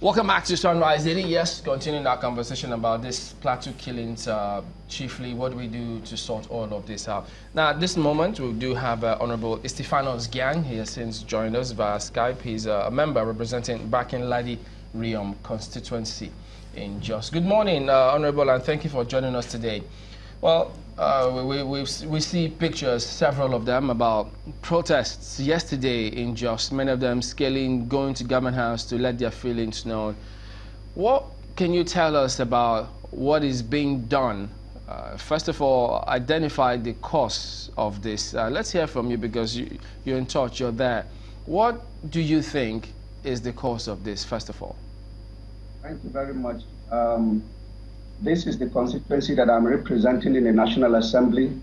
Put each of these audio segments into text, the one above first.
Welcome back to Sunrise Daily. Yes, continuing our conversation about this Plateau killings, chiefly what do we do to sort all of this out. Now, at this moment, we do have Honorable Istifanus Gang. He has since joined us via Skype. He's a member representing Bakin Ladi Riom constituency in Jos. Good morning, Honorable, and thank you for joining us today. Well, we see pictures, several of them, about protests yesterday in Jos, many of them going to government house to let their feelings known. What can you tell us about what is being done? First of all, identify the cause of this. Let's hear from you because you're in touch, you're there. What do you think is the cause of this, first of all? Thank you very much. This is the constituency that I'm representing in the National Assembly.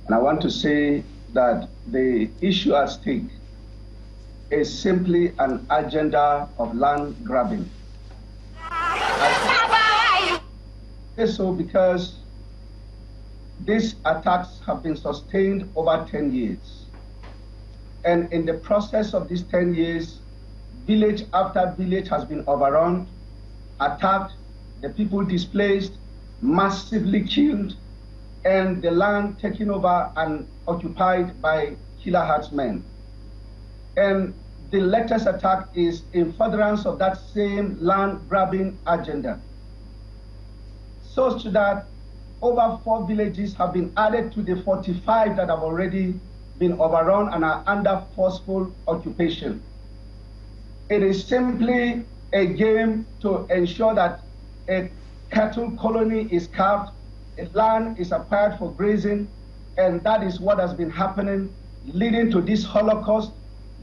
And I want to say that the issue at stake is simply an agenda of land grabbing. I say so because these attacks have been sustained over 10 years. And in the process of these 10 years, village after village has been overrun, attacked, the people displaced, massively killed, and the land taken over and occupied by killer herdsmen. And the latest attack is in furtherance of that same land grabbing agenda. So to that, over 4 villages have been added to the 45 that have already been overrun and are under forceful occupation. It is simply a game to ensure that a cattle colony is carved, land is acquired for grazing, and that is what has been happening, leading to this Holocaust,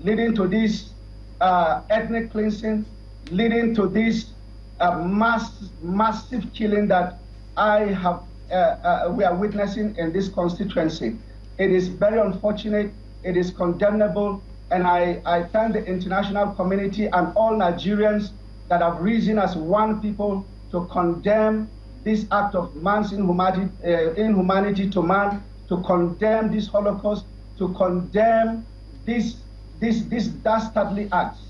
leading to this ethnic cleansing, leading to this massive killing that we are witnessing in this constituency. It is very unfortunate, it is condemnable, and I thank the international community and all Nigerians that have risen as one people to condemn this act of man's inhumanity to man, to condemn this Holocaust, to condemn this dastardly acts.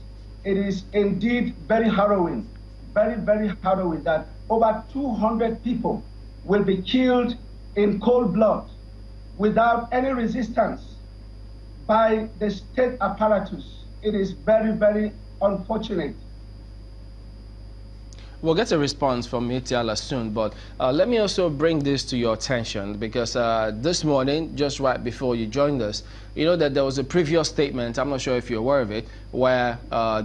It is indeed very harrowing, very, very harrowing that over 200 people will be killed in cold blood without any resistance by the state apparatus. It is very, very unfortunate. We'll get a response from Etiala soon, but let me also bring this to your attention because this morning, just right before you joined us, you know that there was a previous statement, I'm not sure if you're aware of it, where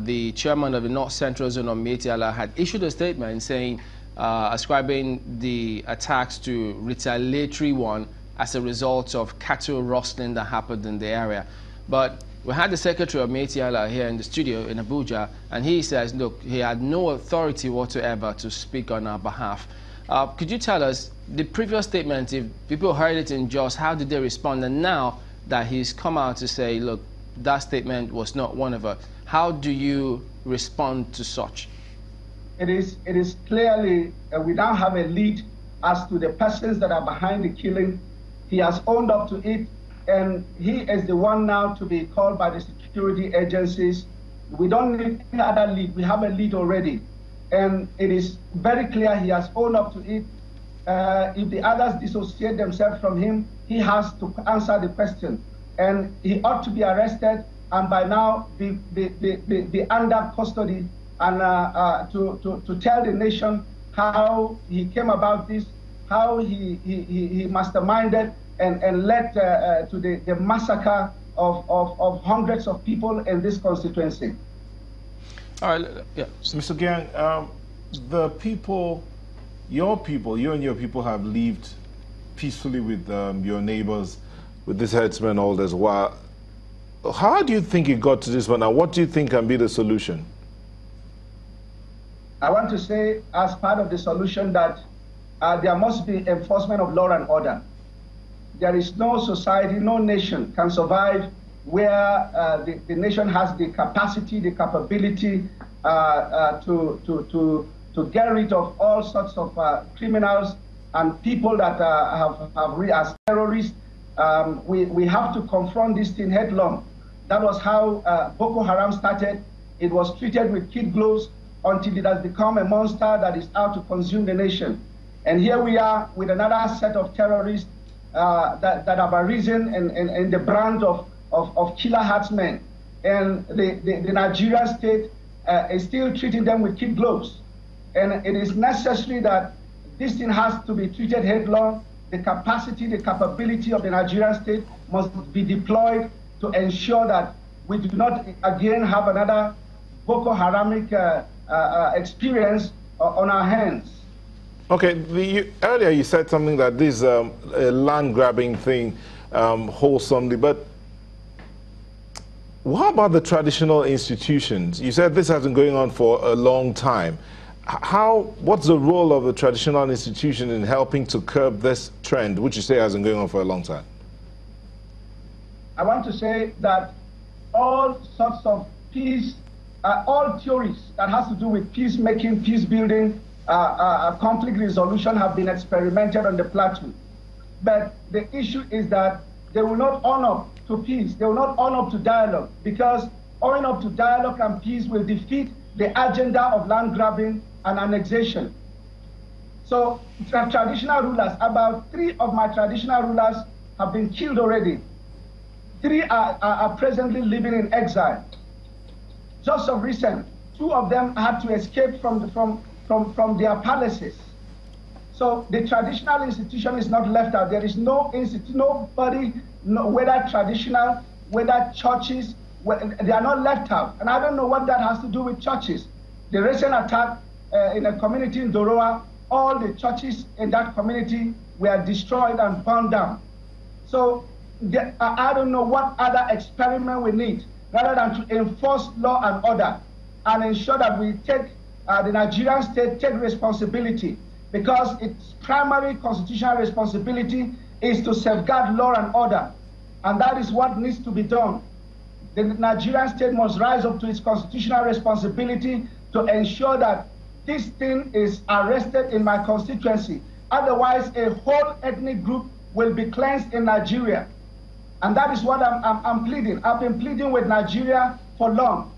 the chairman of the North Central Zone of Etiala had issued a statement saying, ascribing the attacks to retaliatory one as a result of cattle rustling that happened in the area. But we had the secretary of Etiala here in the studio in Abuja, and he says, look, he had no authority whatsoever to speak on our behalf. Could you tell us, the previous statement, if people heard it in Jos, how did they respond? And now that he's come out to say, look, that statement was not one of us, how do you respond to such? It is clearly, we now have a lead as to the persons that are behind the killing. He has owned up to it. And he is the one now to be called by the security agencies. We don't need any other lead. We have a lead already. And it is very clear he has owned up to it. If the others dissociate themselves from him, he has to answer the question. And he ought to be arrested and by now be under custody and to tell the nation how he came about this, how he masterminded and led to the massacre of hundreds of people in this constituency. All right, yeah. Mr. Gang, the people, you and your people have lived peacefully with your neighbors, with this herdsman all this while. How do you think it got to this one, and what do you think can be the solution? I want to say, as part of the solution, that there must be enforcement of law and order. There is no society, no nation can survive where the nation has the capacity, the capability to get rid of all sorts of criminals and people that as terrorists. We have to confront this thing headlong. That was how Boko Haram started. It was treated with kid gloves until it has become a monster that is out to consume the nation. And here we are with another set of terrorists that have arisen in the brand of killer herdsmen. And the Nigerian state is still treating them with kid gloves. And it is necessary that this thing has to be treated headlong. The capacity, the capability of the Nigerian state must be deployed to ensure that we do not again have another Boko Haramic experience on our hands. Okay, earlier you said something that this land grabbing thing wholesomely, but what about the traditional institutions? You said this has been going on for a long time. What's the role of the traditional institution in helping to curb this trend, which you say has been going on for a long time? I want to say that all sorts of peace, all theories that has to do with peacemaking, peace building, conflict resolution have been experimented on the Plateau. But the issue is that they will not own up to peace. They will not own up to dialogue, because owning up to dialogue and peace will defeat the agenda of land grabbing and annexation. So traditional rulers, about 3 of my traditional rulers have been killed already. 3 are presently living in exile. Just of recent, 2 of them had to escape from their palaces. So the traditional institution is not left out. There is no nobody, whether traditional, whether churches, they are not left out. And I don't know what that has to do with churches. The recent attack in a community in Doroa, all the churches in that community were destroyed and burned down. So I don't know what other experiment we need, rather than to enforce law and order and ensure that we take, the Nigerian state take responsibility, because its primary constitutional responsibility is to safeguard law and order. And that is what needs to be done. The Nigerian state must rise up to its constitutional responsibility to ensure that this thing is arrested in my constituency. Otherwise, a whole ethnic group will be cleansed in Nigeria. And that is what I'm pleading. I've been pleading with Nigeria for long.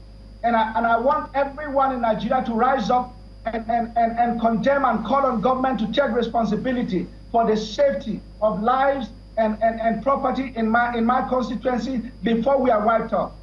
And I want everyone in Nigeria to rise up and condemn and call on government to take responsibility for the safety of lives and property in my constituency before we are wiped out.